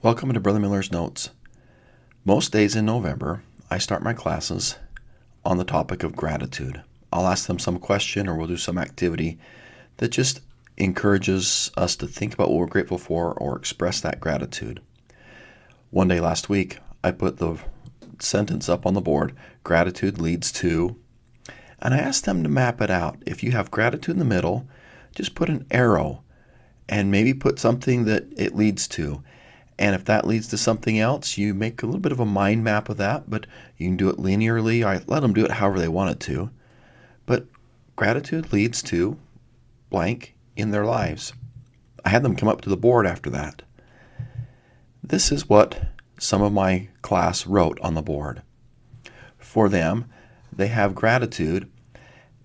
Welcome to Brother Miller's Notes. Most days in November, I start my classes on the topic of gratitude. I'll ask them some question or we'll do some activity that just encourages us to think about what we're grateful for or express that gratitude. One day last week, I put the sentence up on the board, gratitude leads to, and I asked them to map it out. If you have gratitude in the middle, just put an arrow and maybe put something that it leads to. And if that leads to something else, you make a little bit of a mind map of that, but you can do it linearly. I let them do it however they want it to. But gratitude leads to blank in their lives. I had them come up to the board after that. This is what some of my class wrote on the board. For them, they have gratitude,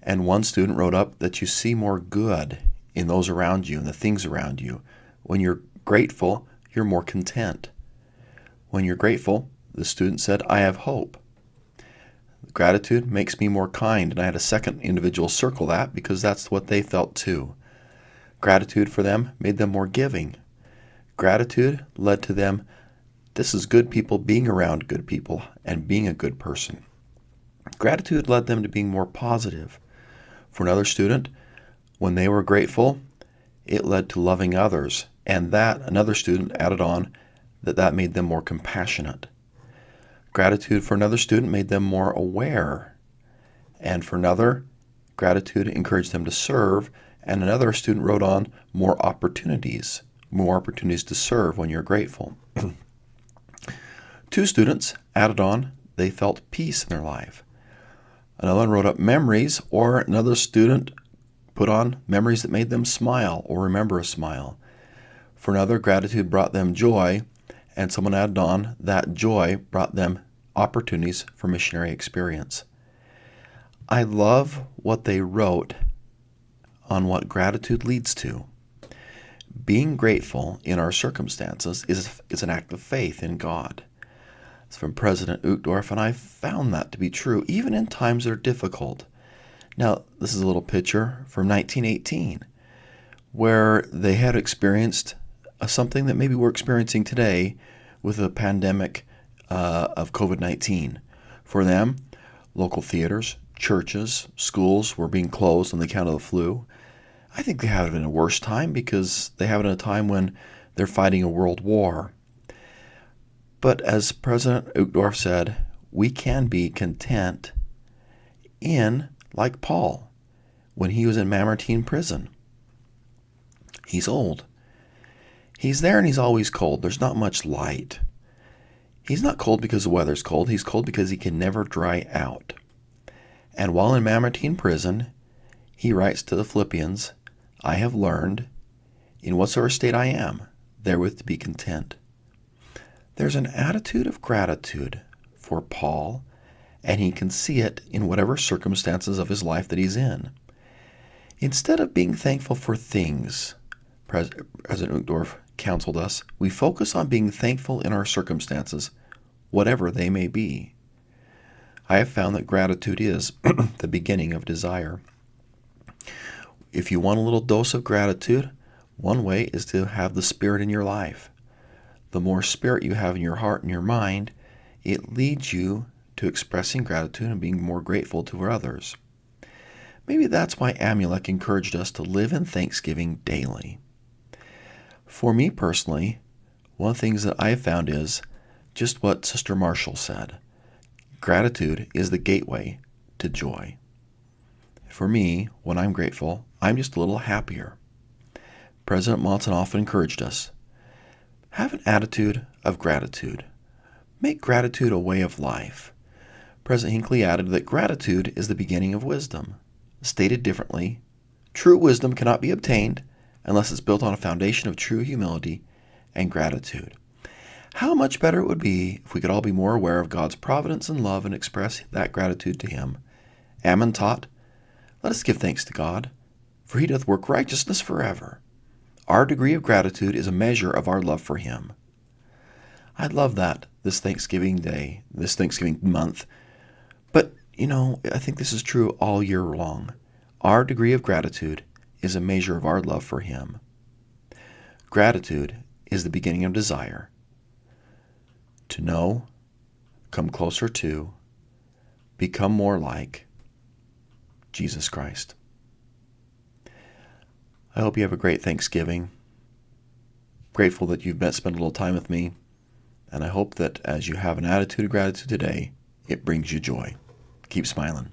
and one student wrote up that you see more good in those around you and the things around you. When you're grateful, you're more content. When you're grateful, the student said, I have hope. Gratitude makes me more kind, and I had a second individual circle that because that's what they felt too. Gratitude for them made them more giving. Gratitude led to them, this is good people being around good people and being a good person. Gratitude led them to being more positive. For another student, when they were grateful, it led to loving others. And that, another student added on, that made them more compassionate. Gratitude for another student made them more aware. And for another, gratitude encouraged them to serve. And another student wrote on more opportunities to serve when you're grateful. Two students added on, they felt peace in their life. Another one wrote up memories, or another student put on memories that made them smile or remember a smile. For another, gratitude brought them joy, and someone added on that joy brought them opportunities for missionary experience. I love what they wrote on what gratitude leads to. Being grateful in our circumstances is an act of faith in God. It's from President Uchtdorf, and I found that to be true, even in times that are difficult. Now, this is a little picture from 1918, where they had experienced something that maybe we're experiencing today with the pandemic of COVID-19. For them, local theaters, churches, schools were being closed on the account of the flu. I think they have it in a worse time because they have it in a time when they're fighting a world war. But as President Uchtdorf said, we can be content like Paul, when he was in Mamertine prison. He's old. He's there and he's always cold. There's not much light. He's not cold because the weather's cold. He's cold because he can never dry out. And while in Mamertine prison, he writes to the Philippians, I have learned, in whatsoever state I am, therewith to be content. There's an attitude of gratitude for Paul, and he can see it in whatever circumstances of his life that he's in. Instead of being thankful for things, President Uchtdorf counseled us, we focus on being thankful in our circumstances, whatever they may be. I have found that gratitude is the beginning of desire. If you want a little dose of gratitude, one way is to have the Spirit in your life. The more Spirit you have in your heart and your mind, it leads you to expressing gratitude and being more grateful to others. Maybe that's why Amulek encouraged us to live in thanksgiving daily. For me personally, one of the things that I have found is just what Sister Marshall said. Gratitude is the gateway to joy. For me, when I'm grateful, I'm just a little happier. President Monson often encouraged us, have an attitude of gratitude. Make gratitude a way of life. President Hinckley added that gratitude is the beginning of wisdom. Stated differently, true wisdom cannot be obtained unless it's built on a foundation of true humility and gratitude. How much better it would be if we could all be more aware of God's providence and love and express that gratitude to Him. Ammon taught, let us give thanks to God, for He doth work righteousness forever. Our degree of gratitude is a measure of our love for Him. I love that this Thanksgiving Day, this Thanksgiving month. But, I think this is true all year long. Our degree of gratitude is a measure of our love for Him. Gratitude is the beginning of desire. to know, come closer to, become more like Jesus Christ. I hope you have a great Thanksgiving. Grateful that you've spent a little time with me, and I hope that as you have an attitude of gratitude today, it brings you joy. Keep smiling.